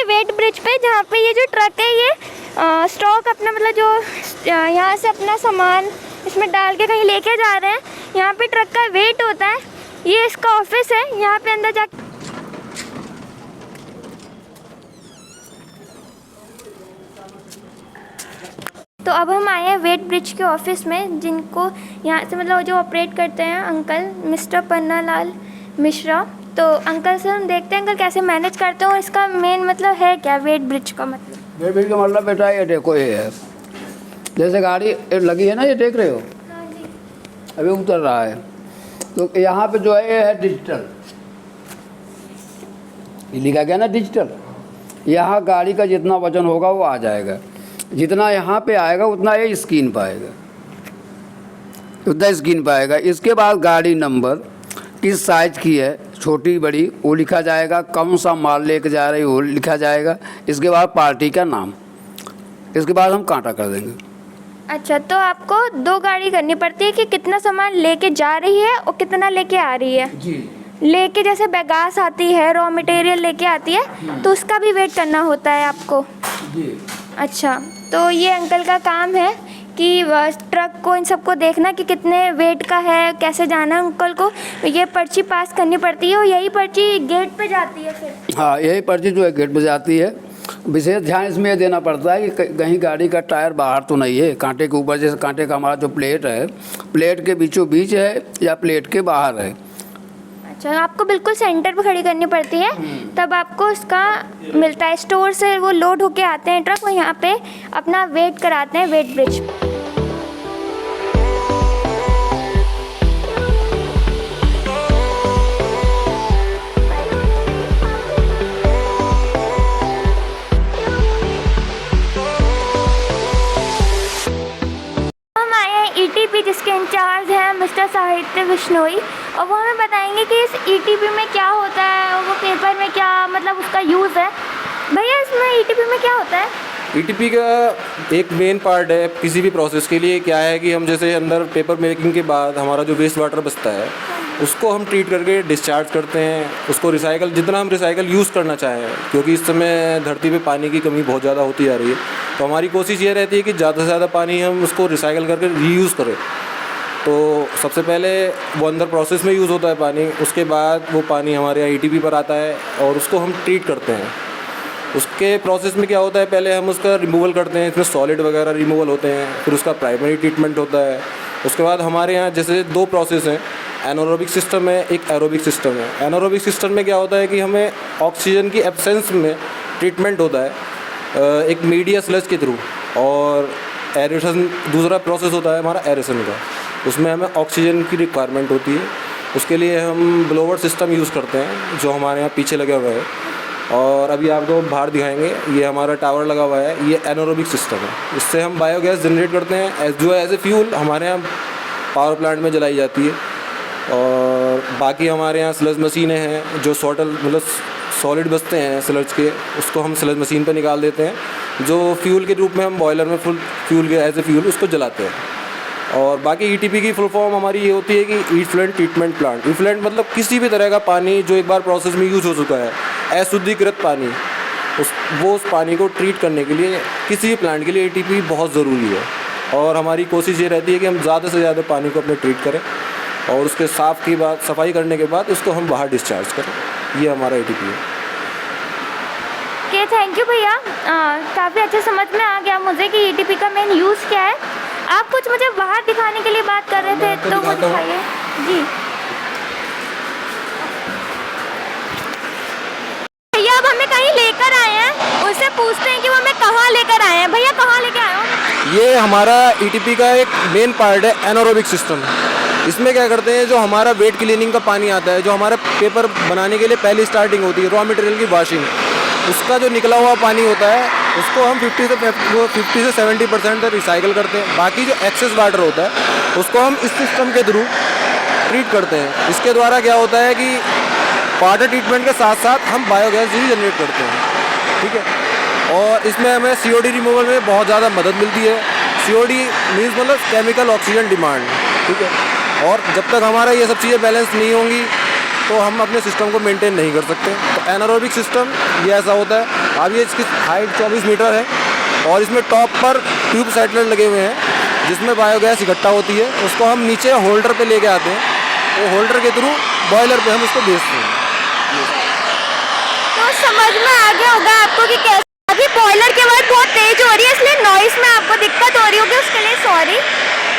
वेट ब्रिज पे, जहाँ पे ये जो ट्रक है ये स्टॉक अपना, मतलब जो यहाँ से अपना सामान इसमें डाल के कहीं लेके जा रहे हैं। यहाँ पे ट्रक का वेट होता है, ये इसका ऑफिस है, यहाँ पे अंदर जा। तो अब हम आए हैं वेट ब्रिज के ऑफिस में, जिनको यहाँ से मतलब जो ऑपरेट करते हैं अंकल मिस्टर पन्ना लाल मिश्रा। तो अंकल से हम देखते हैं अंकल कैसे मैनेज करते हो, इसका मेन मतलब है क्या वेट ब्रिज का मतलब? वेट ब्रिज का मतलब बेटा ये देखो, ये है जैसे गाड़ी लगी है ना, ये देख रहे हो अभी उतर रहा है, तो यहाँ पे जो है ये है डिजिटल, ये लिखा गया ना डिजिटल। यहाँ गाड़ी का जितना वजन होगा वो आ जाएगा, जितना यहाँ पे आएगा उतना ये स्क्रीन पाएगा, उतना स्क्रीन पाएगा। इसके बाद गाड़ी नंबर किस साइज की है, छोटी बड़ी, वो लिखा जाएगा, कौन सा माल लेके जा रही है वो लिखा जाएगा। इसके बाद पार्टी का नाम, इसके बाद हम कांटा कर देंगे। अच्छा, तो आपको 2 गाड़ी करनी पड़ती है कि कितना सामान लेके जा रही है और कितना लेके आ रही है जी। लेके जैसे बैगास आती है, रॉ मटेरियल लेके आती है, तो उसका भी वेट करना होता है आपको जी। अच्छा, तो ये अंकल का काम है कि ट्रक को इन सबको देखना कि कितने वेट का है, कैसे जाना है। अंकल को ये पर्ची पास करनी पड़ती है और यही पर्ची गेट पे जाती है फिर? हाँ, यही पर्ची जो है गेट पे जाती है। विशेष ध्यान इसमें ये देना पड़ता है कि कहीं गाड़ी का टायर बाहर तो नहीं है, कांटे के ऊपर, जैसे कांटे का हमारा जो प्लेट है, प्लेट के बीचों बीच है या प्लेट के बाहर है। अच्छा, आपको बिल्कुल सेंटर पे खड़ी करनी पड़ती है, तब आपको उसका मिलता है। स्टोर से वो लोड होके आते हैं ट्रक, वो यहाँ पे अपना वेट कराते हैं वेट ब्रिज। बिश्नोई, और वो हमें बताएंगे कि इस ईटीपी में क्या होता है और वो पेपर में क्या मतलब उसका यूज़ है। भैया इसमें ईटीपी में क्या होता है? ईटीपी का एक मेन पार्ट है किसी भी प्रोसेस के लिए। क्या है कि हम जैसे अंदर पेपर मेकिंग के बाद हमारा जो वेस्ट वाटर बचता है उसको हम ट्रीट करके डिस्चार्ज करते हैं, उसको रिसाइकल जितना हम रिसाइकल यूज़ करना चाहें, क्योंकि इस समय धरती पे पानी की कमी बहुत ज़्यादा होती जा रही है। तो हमारी कोशिश ये रहती है कि ज़्यादा से ज़्यादा पानी हम उसको रिसाइकल करके रीयूज़ करें। तो सबसे पहले वो अंदर प्रोसेस में यूज़ होता है पानी, उसके बाद वो पानी हमारे यहाँ ईटीपी पर आता है और उसको हम ट्रीट करते हैं। उसके प्रोसेस में क्या होता है, पहले हम उसका रिमूवल करते हैं, इसमें सॉलिड वगैरह रिमूवल होते हैं, फिर उसका प्राइमरी ट्रीटमेंट होता है। उसके बाद हमारे यहाँ जैसे 2 प्रोसेस हैं, एनारोबिक सिस्टम है, एक एरोबिक सिस्टम है। एनारोबिक सिस्टम में क्या होता है कि हमें ऑक्सीजन की एब्सेंस में ट्रीटमेंट होता है एक मीडिया स्लज के थ्रू, और एरेशन दूसरा प्रोसेस होता है हमारा एरेशन का, उसमें हमें ऑक्सीजन की रिक्वायरमेंट होती है। उसके लिए हम ब्लोवर सिस्टम यूज़ करते हैं जो हमारे यहाँ पीछे लगे हुए हैं, और अभी आपको बाहर दिखाएंगे, ये हमारा टावर लगा हुआ है, ये एनारोबिक सिस्टम है। इससे हम बायोगैस जनरेट करते हैं जो एज ए फ्यूल हमारे यहाँ पावर प्लांट में जलाई जाती है। और बाकी हमारे यहाँ स्लज मशीनें हैं जो मतलब सॉलिड बचते हैं स्लज के, उसको हम स्लज मशीन पर निकाल देते हैं, जो फ्यूल के रूप में हम बॉयलर में फुल फ्यूल के एज ए फ्यूल उसको जलाते हैं। और बाकी ईटीपी की फुल फॉर्म हमारी ये होती है कि इफ्लुएंट ट्रीटमेंट प्लांट। इफ्लुएंट मतलब किसी भी तरह का पानी जो एक बार प्रोसेस में यूज़ हो चुका है, अशुद्धिकृत पानी, उस पानी को ट्रीट करने के लिए किसी भी प्लांट के लिए ईटीपी बहुत ज़रूरी है। और हमारी कोशिश ये रहती है कि हम ज़्यादा से ज़्यादा पानी को अपने ट्रीट करें और उसके सफाई करने के बाद उसको हम बाहर डिस्चार्ज करें। ये हमारा ईटीपी है। ओके, थैंक यू भैया, काफ़ी अच्छे समझ में आ गया मुझे कि ईटीपी का मेन यूज़ क्या है। आप कुछ मुझे बाहर दिखाने के लिए बात कर रहे थे, तो वो दिखाइए जी। भैया अब हमें कहीं लेकर आए हैं, उससे पूछते हैं कि वो हमें कहाँ लेकर आए हैं। भैया कहाँ लेकर आए हो? ये हमारा ईटीपी का एक मेन पार्ट है एनारोबिक सिस्टम। इसमें क्या करते हैं, जो हमारा वेट क्लीनिंग का पानी आता है, जो हमारा पेपर बनाने के लिए पहली स्टार्टिंग होती है, रॉ मटेरियल की वॉशिंग, उसका जो निकला हुआ पानी होता है उसको हम 50 से 70% तक रिसाइकल करते हैं। बाकी जो एक्सेस वाटर होता है उसको हम इस सिस्टम के थ्रू ट्रीट करते हैं। इसके द्वारा क्या होता है कि वाटर ट्रीटमेंट के साथ साथ हम बायोगैस भी जनरेट करते हैं, ठीक है। और इसमें हमें सीओडी रिमूवल में बहुत ज़्यादा मदद मिलती है। सीओडी मीन्स मतलब केमिकल ऑक्सीजन डिमांड, ठीक है। और जब तक हमारा ये सब चीज़ें बैलेंस नहीं होंगी तो हम अपने सिस्टम को मेंटेन नहीं कर सकते। तो एनारोबिक सिस्टम ये ऐसा होता है। अब ये इसकी हाइट 24 मीटर है और इसमें टॉप पर ट्यूब सेटलर लगे हुए हैं जिसमें बायोगैस इकट्ठा होती है। उसको हम नीचे होल्डर पे लेके आते हैं, वो होल्डर के थ्रू बॉयलर पे हम उसको भेजते हैं। तो समझ में आ गया होगा आपको कि कैसे। अभी बॉयलर की आवाज़ बहुत तेज हो रही है, इसलिए नॉइस में आपको दिक्कत हो रही होगी, उसके लिए सॉरी।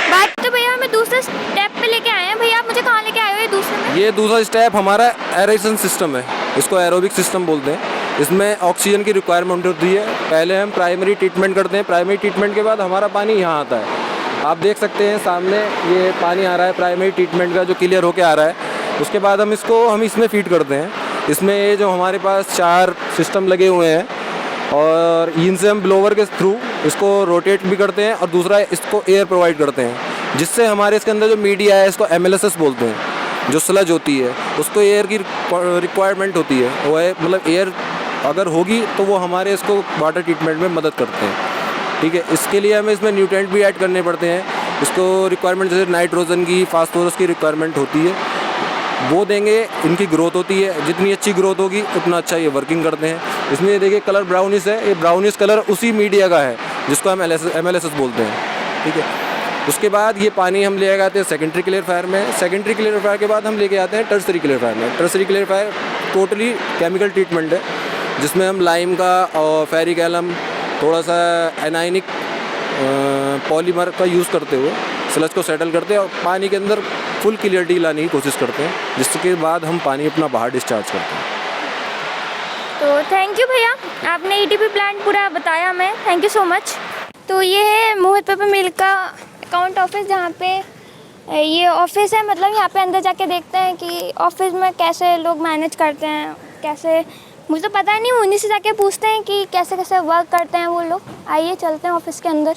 बात तो भैया हमें दूसरे स्टेप पे लेके आए हैं। भैया आप मुझे कहाँ लेके आए हो? ये दूसरे में, ये दूसरा स्टेप हमारा एरेशन सिस्टम है, इसको एरोबिक सिस्टम बोलते हैं। इसमें ऑक्सीजन की रिक्वायरमेंट होती है। पहले हम प्राइमरी ट्रीटमेंट करते हैं, प्राइमरी ट्रीटमेंट के बाद हमारा पानी यहाँ आता है। आप देख सकते हैं सामने ये पानी आ रहा है प्राइमरी ट्रीटमेंट का, जो क्लियर होके आ रहा है। उसके बाद हम इसमें फीड करते हैं। इसमें ये जो हमारे पास 4 सिस्टम लगे हुए हैं और इनसे हम ब्लोवर के थ्रू इसको रोटेट भी करते हैं और दूसरा इसको एयर प्रोवाइड करते हैं, जिससे हमारे इसके अंदर जो मीडिया है इसको MLS बोलते हैं, जो स्लज होती है उसको एयर की रिक्वायरमेंट होती है। वो है मतलब एयर अगर होगी तो वो हमारे इसको वाटर ट्रीटमेंट में मदद करते हैं, ठीक है। इसके लिए हमें इसमें न्यूट्रेंट भी ऐड करने पड़ते हैं। इसको रिक्वायरमेंट जैसे नाइट्रोजन की, फास्फोरस की रिक्वायरमेंट होती है, वो देंगे, इनकी ग्रोथ होती है। जितनी अच्छी ग्रोथ होगी उतना अच्छा ये वर्किंग करते हैं। इसमें ये देखिए कलर ब्राउनिश है, ये ब्राउनिश कलर उसी मीडिया का है जिसको हम MLS बोलते हैं, ठीक है। उसके बाद ये पानी हम ले आते हैं सेकेंडरी क्लियरफायर में। सेकेंडरी क्लियरफायर के बाद हम लेके आते हैं टर्सरी क्लियरफायर में। टर्सरी क्लियरफायर टोटली केमिकल ट्रीटमेंट है, जिसमें हम लाइम का और फेरिक एलम, थोड़ा सा एनाइनिक पॉलीमर का यूज़ करते हुए स्लज को सेटल करते हैं और पानी के अंदर फुल क्लियरिटी लाने की कोशिश करते हैं, जिसके बाद हम पानी अपना बाहर डिस्चार्ज करते हैं। तो थैंक यू भैया, आपने ईटीपी प्लांट पूरा बताया हमें, थैंक यू सो मच। तो ये है मोहित पेपर मिल का अकाउंट ऑफिस, जहाँ पे ये ऑफिस है। मतलब यहाँ पे अंदर जाके देखते हैं कि ऑफिस में कैसे लोग मैनेज करते हैं, कैसे, मुझे तो पता नहीं, उन्हीं से जाके पूछते हैं कि कैसे कैसे वर्क करते हैं वो लोग। आइए चलते हैं ऑफिस के अंदर।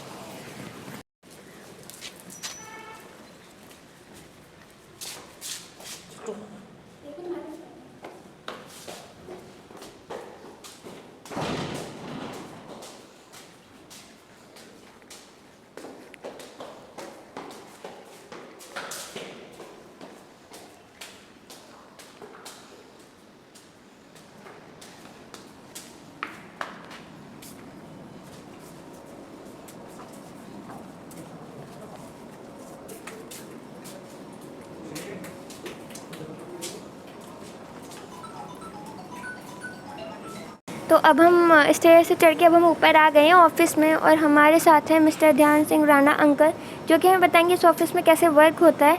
तो अब हम स्टेज से चढ़ के अब हम ऊपर आ गए हैं ऑफिस में, और हमारे साथ हैं मिस्टर ध्यान सिंह राणा अंकल, जो कि हमें बताएंगे इस ऑफिस में कैसे वर्क होता है।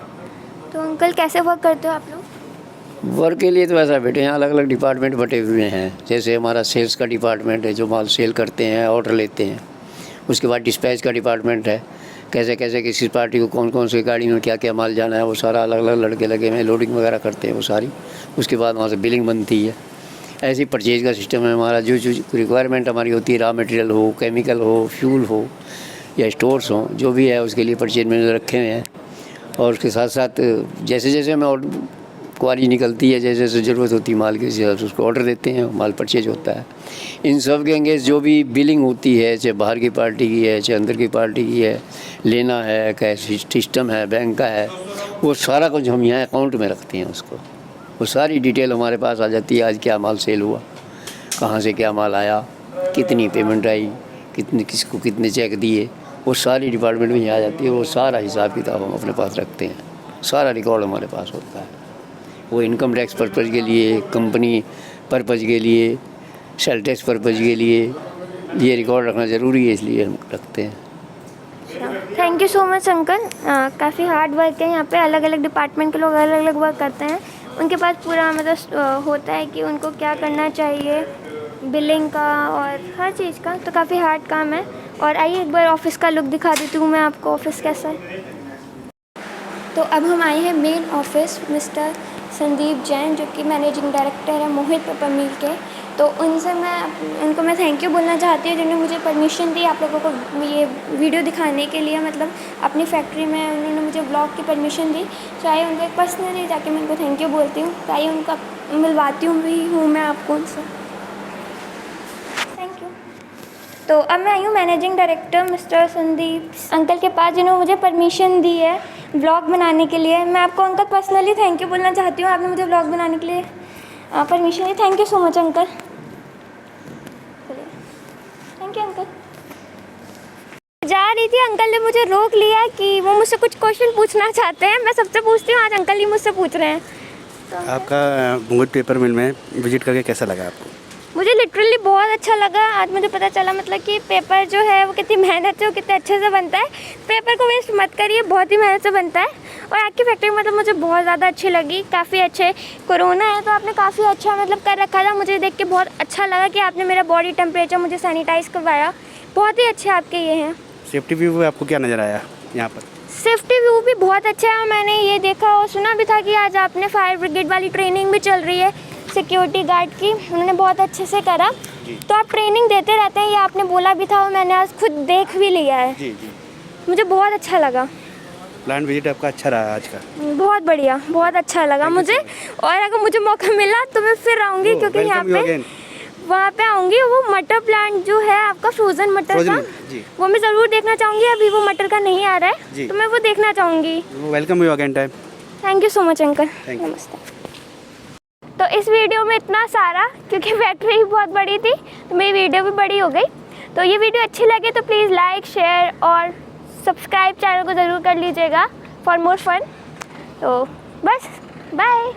तो अंकल कैसे वर्क करते हो आप लोग? वर्क के लिए तो ऐसा बेटे, यहाँ अलग अलग डिपार्टमेंट बटे हुए हैं। जैसे हमारा सेल्स का डिपार्टमेंट है, जो माल सेल करते हैं, ऑर्डर लेते हैं। उसके बाद डिस्पैच का डिपार्टमेंट है, कैसे कैसे किसी पार्टी को कौन कौन सी गाड़ी में क्या क्या माल जाना है, वो सारा अलग अलग लड़के लगे हुए हैं, लोडिंग वगैरह करते हैं वो सारी। उसके बाद वहाँ से बिलिंग बनती है। ऐसी परचेज का सिस्टम है हमारा। जो जो रिक्वायरमेंट हमारी होती है, रॉ मटेरियल हो, केमिकल हो, फ्यूल हो या स्टोर्स हो, जो भी है उसके लिए परचेज मैनेजर रखे हुए हैं। और उसके साथ साथ जैसे जैसे हमें क्वारी निकलती है, जैसे जैसे ज़रूरत होती है माल की, हिसाब से उसको ऑर्डर देते हैं, माल परचेज होता है। इन सब के अंगेज जो भी बिलिंग होती है, चाहे बाहर की पार्टी की है, चाहे अंदर की पार्टी की है, लेना है, कैश सिस्टम है, बैंक का है, वो सारा कुछ हम यहाँ अकाउंट में रखते हैं। उसको वो सारी डिटेल हमारे पास आ जाती है। आज क्या माल सेल हुआ, कहाँ से क्या माल आया, कितनी पेमेंट आई, कितने किसको कितने चेक दिए, वो सारी डिपार्टमेंट में ही आ जाती है। वो सारा हिसाब किताब हम अपने पास रखते हैं। सारा रिकॉर्ड हमारे पास होता है। वो इनकम टैक्स पर्पज़ के लिए, कंपनी पर्पज़ के लिए, सेल टैक्स पर्पज़ के लिए ये रिकॉर्ड रखना ज़रूरी है, इसलिए हम रखते हैं। Thank you so much uncle. काफ़ी हार्ड वर्क है यहाँ पे। अलग अलग डिपार्टमेंट के लोग अलग अलग वर्क करते हैं। उनके पास पूरा मतलब होता है कि उनको क्या करना चाहिए, बिलिंग का और हर चीज़ का। तो काफ़ी हार्ड काम है। और आइए एक बार ऑफिस का लुक दिखा देती हूँ मैं आपको, ऑफिस कैसा है। तो अब हम आए हैं main office mister Sandeep Jain, जो कि मैनेजिंग डायरेक्टर है मोहित पेपर मिल के। तो उनको मैं थैंक यू बोलना चाहती हूँ, जिन्होंने मुझे परमिशन दी आप लोगों को ये वीडियो दिखाने के लिए। मतलब अपनी फैक्ट्री में उन्होंने मुझे ब्लॉग की परमिशन दी। तो आइए उनको एक पर्सनली जाके मैं उनको थैंक यू बोलती हूँ। तो आइए उनका मिलवाती हूँ मैं आपको उनसे। Thank you. तो अब मैं आई हूँ managing director mister Sandeep uncle के पास, जिन्होंने मुझे परमिशन दी है ब्लॉग बनाने के लिए। मैं आपको अंकल पर्सनली थैंक यू बोलना चाहती हूँ, आपने मुझे ब्लॉग बनाने के लिए permission the. Thank you so much uncle. Thank you uncle. जा रही थी, अंकल ने मुझे रोक लिया कि वो मुझसे कुछ क्वेश्चन पूछना चाहते हैं। मैं सबसे पूछती हूँ, आज अंकल ही मुझसे पूछ रहे हैं। तो आपका मोहित पेपर मिल में विजिट करके कैसा लगा आपको? मुझे लिटरली बहुत अच्छा लगा। आज मुझे पता चला मतलब कि पेपर जो है वो कितनी मेहनत से, वो कितने अच्छे से बनता है। पेपर को वेस्ट मत करिए, बहुत ही मेहनत से बनता है। और आपकी फैक्ट्री मतलब मुझे बहुत ज़्यादा अच्छी लगी, काफ़ी अच्छे। कोरोना है तो आपने काफ़ी अच्छा मतलब कर रखा था। मुझे देख के बहुत अच्छा लगा कि आपने मेरा बॉडी टेम्परेचर मुझे सैनिटाइज़ करवाया। बहुत ही अच्छे आपके ये हैं। सेफ्टी व्यू आपको क्या नज़र आया यहाँ पर? सेफ्टी व्यू भी बहुत अच्छा है। मैंने ये देखा और सुना भी था कि आज आपने फायर ब्रिगेड वाली ट्रेनिंग भी चल रही है सिक्योरिटी गार्ड की, उन्होंने बहुत अच्छे से करा। तो आप ट्रेनिंग देते रहते हैं, ये आपने बोला भी था और मैंने आज खुद देख भी लिया है। जी जी, मुझे बहुत अच्छा लगा। प्लांट विजिट आपका अच्छा रहा आज का? बहुत बढ़िया, बहुत अच्छा लगा मुझे। और अगर मुझे मौका मिला तो मैं फिर आऊँगी, क्योंकि यहाँ पे वहाँ पे आऊँगी। वो मटर प्लांट जो है आपका फ्रोज़न मटर का, वो मैं ज़रूर देखना चाहूँगी। अभी वो मटर का नहीं आ रहा है तो मैं वो देखना चाहूँगी। Welcome you again time. Thank you so much uncle. नमस्ते। तो इस वीडियो में इतना सारा, क्योंकि फैक्ट्री ही बहुत बड़ी थी तो मेरी वीडियो भी बड़ी हो गई। तो ये वीडियो अच्छी लगे तो प्लीज़ लाइक, शेयर और सब्सक्राइब चैनल को ज़रूर कर लीजिएगा फॉर मोर फन। तो बस बाय।